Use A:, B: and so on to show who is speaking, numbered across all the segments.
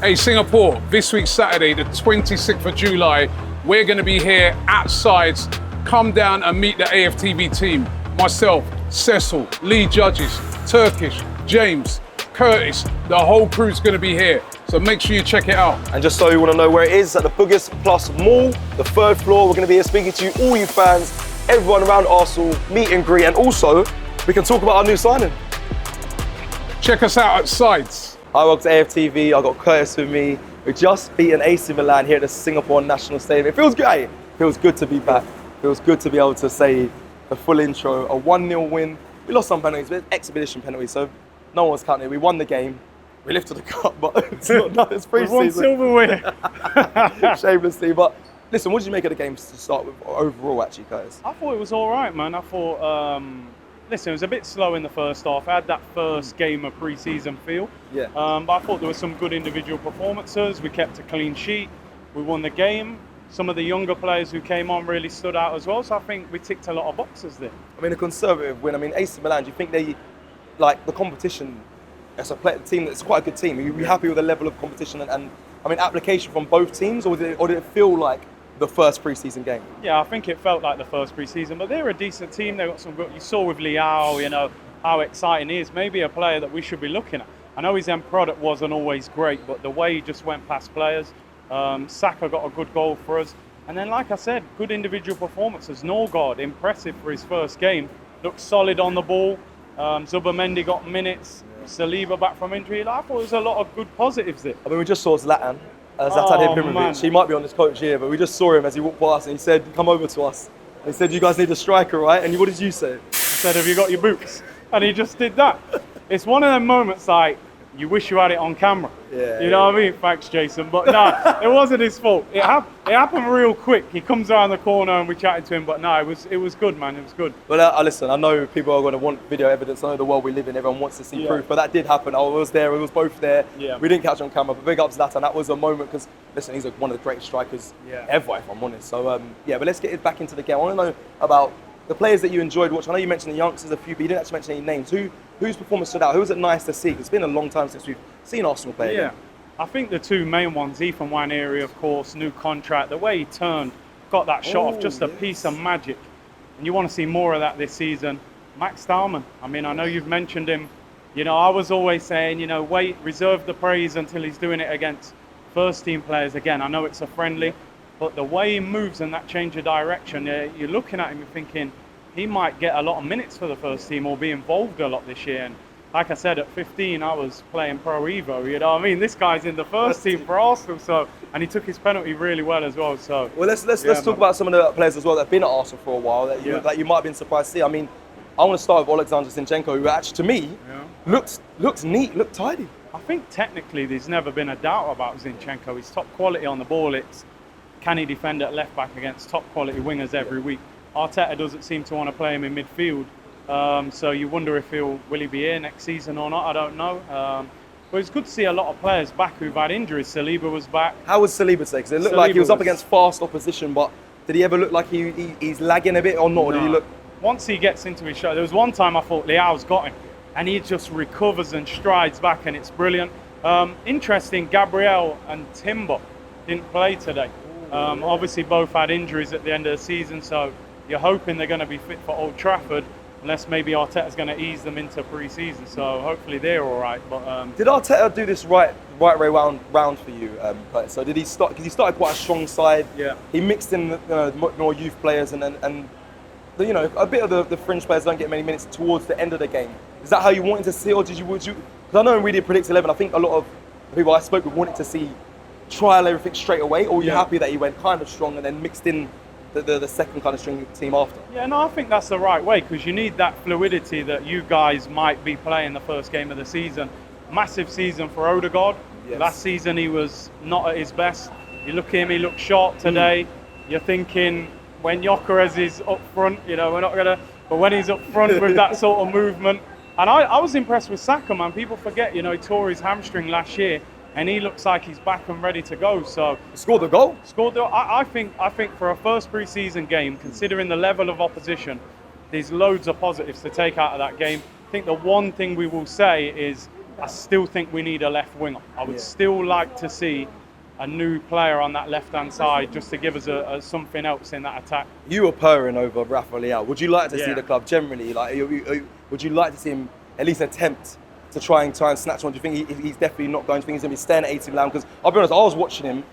A: Hey, Singapore, this week, Saturday, the 26th of July, we're going to be here at Sides. Come down and meet the AFTV team. Myself, Cecil, Lee Judges, Turkish, James, Curtis, the whole crew's going to be here. So make sure you check it out.
B: And just so you want to know where it is, at the Boogers Plus Mall, the 3rd floor. We're going to be here speaking to you, all you fans, everyone around Arsenal, meet and greet, and also we can talk about our new signing.
A: Check us out at Sides.
B: Hi, welcome to AFTV. I've got Curtis with me. We just beaten AC Milan here at the Singapore National Stadium. It feels great. It feels good to be back. It feels good to be able to say the full intro. A 1-0 win. We lost some penalties, but exhibition penalties, so no one was counting. We won the game. We lifted the cup, but it's not. It's Preseason.
C: We won silverware.
B: Shamelessly, but listen, what did you make of the game to start with overall, actually, Curtis?
C: I thought it was all right, man. I thought, listen, it was a bit slow in the first half. I had that first game of pre-season feel.
B: Yeah.
C: But I thought there were some good individual performances. We kept a clean sheet. We won the game. Some of the younger players who came on really stood out as well. So I think we ticked a lot of boxes there.
B: I mean, a conservative win. I mean, AC Milan, do you think they, like, the competition, as a team that's quite a good team, are you happy with the level of competition and I mean, application from both teams, or did it feel like the first pre-season game?
C: Yeah, I think it felt like the first pre-season, but they're a decent team. They've got some good, you saw with Liao, you know, how exciting he is. Maybe a player that we should be looking at. I know his end product wasn't always great, but the way he just went past players, Saka got a good goal for us. And then, like I said, good individual performances. Norgard, impressive for his first game. Looked solid on the ball. Zubamendi got minutes. Saliba back from injury. I thought there was a lot of good positives there.
B: I mean, we just saw Zlatan Ibrahimovic. He might be on this coach here, but we just saw him as he walked past and he said, "Come over to us." And he said, "You guys need a striker, right?" And what did you say?
C: I said, "Have you got your boots?" And he just did that. It's one of them moments like, you wish you had it on camera.
B: Yeah.
C: You know what I mean? Thanks, Jason. But no, it wasn't his fault. It happened real quick. He comes around the corner and we chatted to him. But no, it was good, man. It was good.
B: But listen, I know people are going to want video evidence. I know the world we live in, everyone wants to see proof. But that did happen. I was there. We was both there.
C: Yeah.
B: We didn't catch it on camera. But big ups Zlatan. That was a moment because, listen, he's one of the greatest strikers ever, if I'm honest. So, but let's get back into the game. I want to know about the players that you enjoyed watching. I know you mentioned the youngsters a few, but you didn't actually mention any names. Whose performance stood out? Who was it nice to see? 'Cause it's been a long time since we've seen Arsenal play.
C: Yeah, I think the two main ones, Ethan Nwaneri, of course, new contract. The way he turned, got that shot off, just a piece of magic. And you want to see more of that this season. Max Stallman, I mean, I know you've mentioned him. You know, I was always saying, you know, wait, reserve the praise until he's doing it against first team players again. I know it's a friendly, but the way he moves and that change of direction, you're looking at him and thinking, he might get a lot of minutes for the first team or be involved a lot this year. And like I said, at 15, I was playing Pro Evo, you know what I mean? This guy's in the first team for Arsenal, so, and he took his penalty really well as well. So,
B: well, let's talk about some of the players as well that have been at Arsenal for a while that you might have been surprised to see. I mean, I want to start with Alexander Zinchenko, who actually, to me, looks neat, looked tidy.
C: I think technically there's never been a doubt about Zinchenko. He's top quality on the ball. It's can he defend at left back against top quality wingers every week? Arteta doesn't seem to want to play him in midfield, so you wonder if will he be here next season or not. I don't know. But it's good to see a lot of players back who've had injuries. Saliba was back.
B: How was Saliba today? Because it looked like he was up against fast opposition, but did he ever look like he's lagging a bit or not? No. Or did he look?
C: Once he gets into his shot, there was one time I thought Liao's got him, and he just recovers and strides back, and it's brilliant. Interesting, Gabriel and Timber didn't play today. Obviously, both had injuries at the end of the season, so you're hoping they're going to be fit for Old Trafford, unless maybe Arteta's going to ease them into pre-season. So hopefully they're all right. But
B: did Arteta do this right way round for you? So did he start? Because he started quite a strong side.
C: Yeah.
B: He mixed in more youth players and a bit of the fringe players don't get many minutes towards the end of the game. Is that how you wanted to see, or would you? Because I know in Reading Predict 11, I think a lot of the people I spoke with wanted to see trial everything straight away, or were you happy that he went kind of strong and then mixed in the second kind of string team after?
C: Yeah, no, I think that's the right way, because you need that fluidity that you guys might be playing the first game of the season. Massive season for Odegaard. Yes. Last season he was not at his best. You look at him, he looked short today. You're thinking when Gyökeres is up front, you know, but when he's up front with that sort of movement. And I was impressed with Saka, man. People forget, you know, he tore his hamstring last year, and he looks like he's back and ready to go. So
B: he scored the goal.
C: I think for a first pre-season game, considering the level of opposition, there's loads of positives to take out of that game. I think the one thing we will say is I still think we need a left winger. I would still like to see a new player on that left-hand side just to give us a something else in that attack.
B: You were purring over Rafa Leao. Would you like to see
C: Yeah.
B: the club generally, like, would you like to see him at least attempt to try and snatch one? Do you think he's definitely not going? Do you think he's going to be staying at 80 Milan? Because I'll be honest, I was watching him.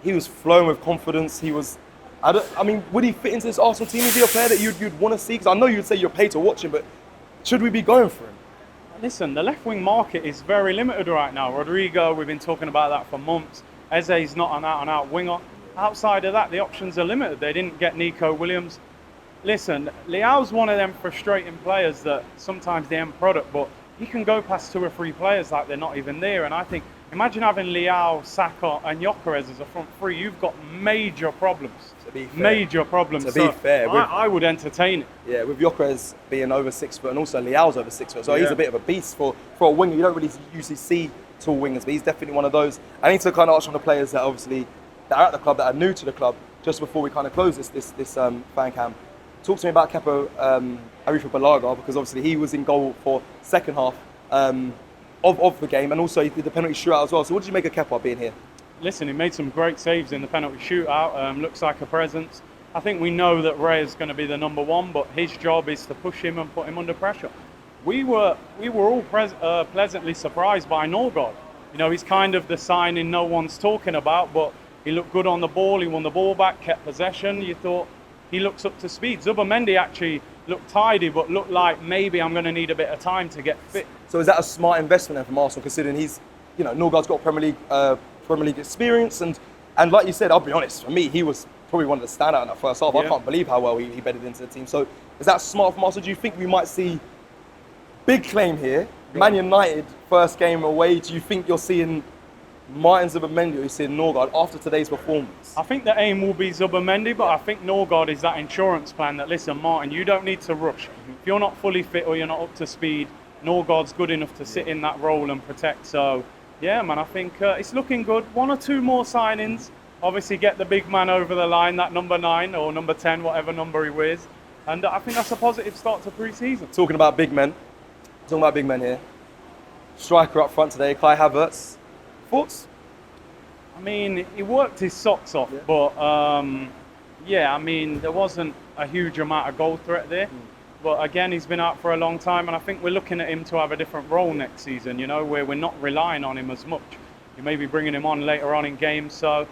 B: He was flowing with confidence. He was. I mean, would he fit into this Arsenal team? Is he a player that you'd want to see? Because I know you'd say you're paid to watch him, but should we be going for him?
C: Listen, the left-wing market is very limited right now. Rodrigo, we've been talking about that for months. Eze's not an out-and-out winger. Outside of that, the options are limited. They didn't get Nico Williams. Listen, Leao's one of them frustrating players that sometimes the end product, but he can go past 2 or 3 players like they're not even there. And I think, imagine having Leao, Saka and Gyökeres as a front three. You've got major problems.
B: To be fair.
C: Major problems.
B: To be fair,
C: I would entertain it.
B: Yeah, with Gyökeres being over 6 foot and also Leao's over 6 foot, so he's
C: Yeah.
B: a bit of a beast for a winger. You don't really usually see tall wingers, but he's definitely one of those. I need to kind of ask on the players that obviously that are at the club, that are new to the club, just before we kind of close this fan cam. Talk to me about Kepa Arrizabalaga, because obviously he was in goal for second half of the game, and also he did the penalty shootout as well. So what did you make of Kepa being here?
C: Listen, he made some great saves in the penalty shootout. Looks like a presence. I think we know that Ray is going to be the number 1, but his job is to push him and put him under pressure. We were all pleasantly surprised by Norgard. You know, he's kind of the signing no one's talking about, but he looked good on the ball. He won the ball back, kept possession. You thought he looks up to speed. Zubimendi actually looked tidy, but looked like maybe I'm going to need a bit of time to get fit.
B: So is that a smart investment then from Arsenal, considering he's, you know, Norgard's got Premier League experience, and like you said, I'll be honest, for me, he was probably one of the standout in that first half.
C: Yeah.
B: I can't believe how well he bedded into the team. So is that smart from Arsenal? Do you think we might see, big claim here, Man United first game away? Do you think you're seeing Martin Zubimendi, or you're seeing Norgard after today's performance?
C: I think the aim will be Zubimendi, but I think Norgard is that insurance plan that, listen, Martin, you don't need to rush. If you're not fully fit or you're not up to speed, Norgard's good enough to sit in that role and protect. So, yeah, man, I think it's looking good. 1 or 2 more signings. Obviously, get the big man over the line, that number 9 or number 10, whatever number he wears. And I think that's a positive start to pre-season.
B: Talking about big men here. Striker up front today, Kai Havertz. Thoughts?
C: I mean, he worked his socks off, but yeah, I mean, there wasn't a huge amount of goal threat there. But again, he's been out for a long time, and I think we're looking at him to have a different role next season, you know, where we're not relying on him as much. You may be bringing him on later on in games, so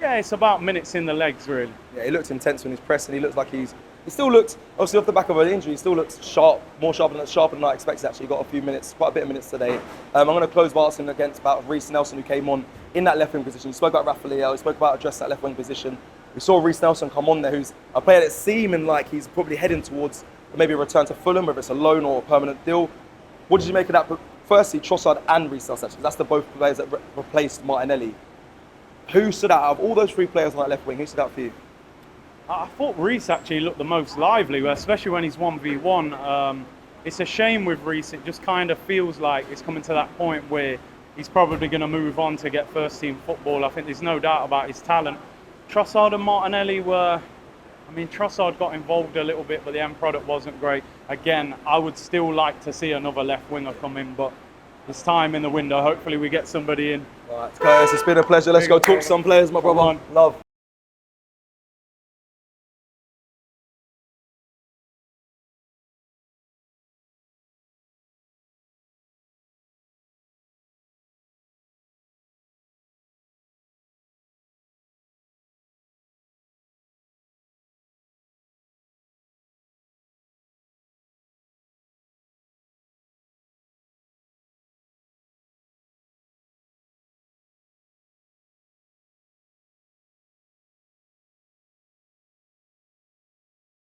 C: yeah, it's about minutes in the legs, really.
B: Yeah, he looked intense when he's pressing. He looks like he still looks, obviously off the back of an injury, he still looks sharp, more sharper than I expected actually. He got a few minutes, quite a bit of minutes today. I'm going to close by asking about Reece Nelson, who came on in that left wing position. He spoke about Rafa Leao, he spoke about addressing that left wing position. We saw Reece Nelson come on there, who's a player that's seeming like he's probably heading towards maybe a return to Fulham, whether it's a loan or a permanent deal. What did you make of that? But firstly, Trossard and Reece Nelson, actually. That's the both players that replaced Martinelli. Who stood out of all those 3 players on that left wing? Who stood out for you?
C: I thought Reece actually looked the most lively, especially when he's 1v1. It's a shame with Reece, it just kind of feels like it's coming to that point where he's probably going to move on to get first team football. I think there's no doubt about his talent. Trossard and Martinelli Trossard got involved a little bit, but the end product wasn't great. Again, I would still like to see another left winger come in, but it's time in the window. Hopefully we get somebody in.
B: All right, Curtis, it's been a pleasure. Let's go talk to some players, my brother. Love.